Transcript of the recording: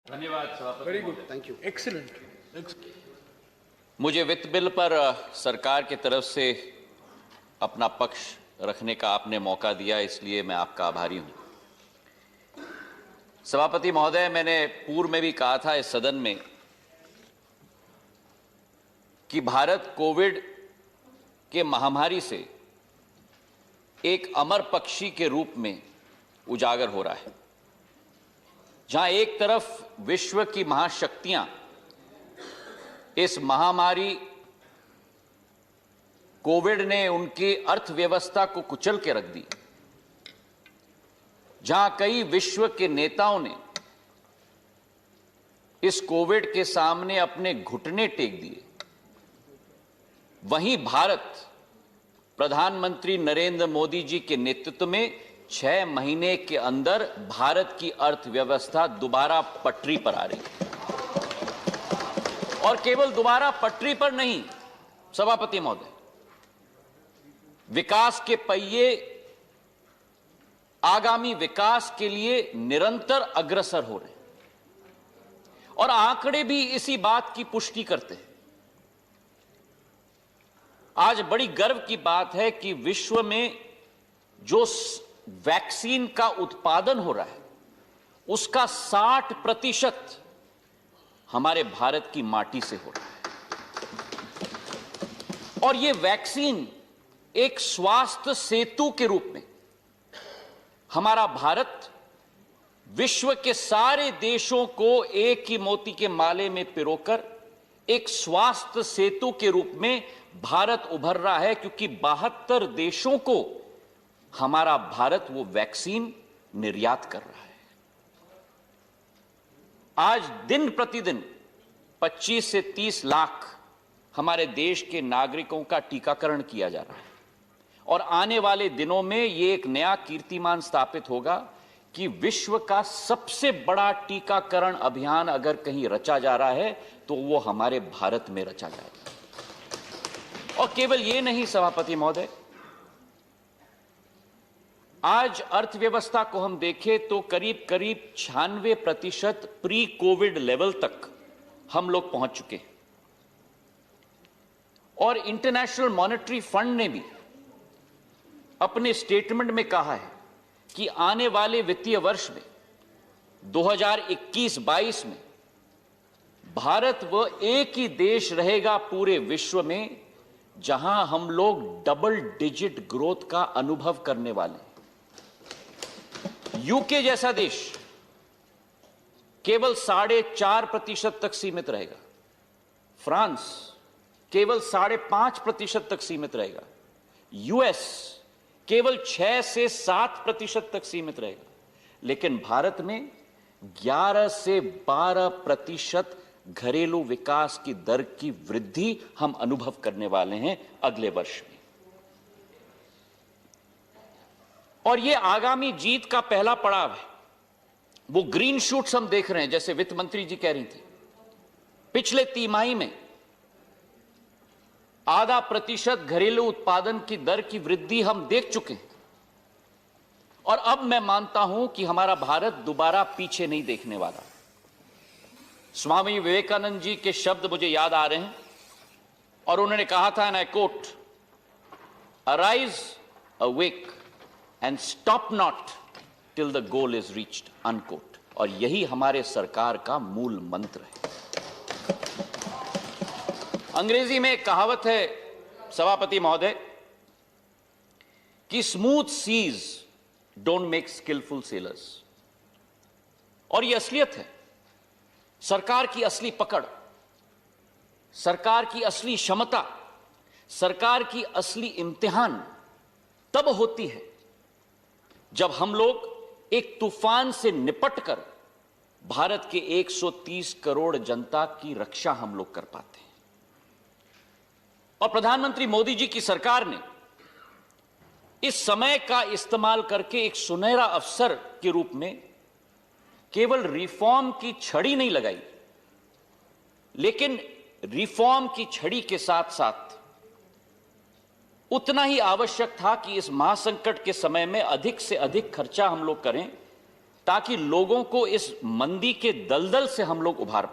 धन्यवाद सभापति। Very good, thank you, excellent. मुझे वित्त बिल पर सरकार की तरफ से अपना पक्ष रखने का आपने मौका दिया, इसलिए मैं आपका आभारी हूं। सभापति महोदय, मैंने पूर्व में भी कहा था इस सदन में कि भारत कोविड के महामारी से एक अमर पक्षी के रूप में उजागर हो रहा है, जहां एक तरफ विश्व की महाशक्तियां इस महामारी कोविड ने उनकी अर्थव्यवस्था को कुचल के रख दी, जहां कई विश्व के नेताओं ने इस कोविड के सामने अपने घुटने टेक दिए, वहीं भारत प्रधानमंत्री नरेंद्र मोदी जी के नेतृत्व में 6 महीने के अंदर भारत की अर्थव्यवस्था दोबारा पटरी पर आ रही है। और केवल दोबारा पटरी पर नहीं सभापति महोदय, विकास के पहिए आगामी विकास के लिए निरंतर अग्रसर हो रहे हैं और आंकड़े भी इसी बात की पुष्टि करते हैं। आज बड़ी गर्व की बात है कि विश्व में जो वैक्सीन का उत्पादन हो रहा है उसका 60% हमारे भारत की माटी से हो रहा है। और यह वैक्सीन एक स्वास्थ्य सेतु के रूप में हमारा भारत विश्व के सारे देशों को एक ही मोती के माले में पिरोकर एक स्वास्थ्य सेतु के रूप में भारत उभर रहा है, क्योंकि 72 देशों को हमारा भारत वो वैक्सीन निर्यात कर रहा है। आज दिन प्रतिदिन 25 से 30 लाख हमारे देश के नागरिकों का टीकाकरण किया जा रहा है और आने वाले दिनों में ये एक नया कीर्तिमान स्थापित होगा कि विश्व का सबसे बड़ा टीकाकरण अभियान अगर कहीं रचा जा रहा है तो वो हमारे भारत में रचा जाएगा। और केवल ये नहीं सभापति महोदय, आज अर्थव्यवस्था को हम देखें तो करीब करीब 96% प्री कोविड लेवल तक हम लोग पहुंच चुके हैं। और इंटरनेशनल मॉनेटरी फंड ने भी अपने स्टेटमेंट में कहा है कि आने वाले वित्तीय वर्ष में 2021-22 में भारत वह एक ही देश रहेगा पूरे विश्व में जहां हम लोग डबल डिजिट ग्रोथ का अनुभव करने वाले हैं। यूके जैसा देश केवल 4.5% तक सीमित रहेगा, फ्रांस केवल 5.5% तक सीमित रहेगा, यूएस केवल 6 से 7% तक सीमित रहेगा, लेकिन भारत में 11 से 12% घरेलू विकास की दर की वृद्धि हम अनुभव करने वाले हैं अगले वर्ष में। और यह आगामी जीत का पहला पड़ाव है। वो ग्रीन शूट्स हम देख रहे हैं, जैसे वित्त मंत्री जी कह रही थी, पिछले तिमाही में 0.5% घरेलू उत्पादन की दर की वृद्धि हम देख चुके हैं। और अब मैं मानता हूं कि हमारा भारत दोबारा पीछे नहीं देखने वाला। स्वामी विवेकानंद जी के शब्द मुझे याद आ रहे हैं और उन्होंने कहा था, and I quote, arise awake and stop not till the goal is reached, unquote. और यही हमारे सरकार का मूल मंत्र है। अंग्रेजी में एक कहावत है सभापति महोदय कि smooth seas don't make skilful sailors. और यह असलियत है। सरकार की असली पकड़, सरकार की असली क्षमता, सरकार की असली इम्तिहान तब होती है जब हम लोग एक तूफान से निपटकर भारत के 130 करोड़ जनता की रक्षा हम लोग कर पाते हैं। और प्रधानमंत्री मोदी जी की सरकार ने इस समय का इस्तेमाल करके एक सुनहरा अवसर के रूप में केवल रिफॉर्म की छड़ी नहीं लगाई, लेकिन रिफॉर्म की छड़ी के साथ साथ उतना ही आवश्यक था कि इस महासंकट के समय में अधिक से अधिक खर्चा हम लोग करें ताकि लोगों को इस मंदी के दलदल से हम लोग उभार पाएं।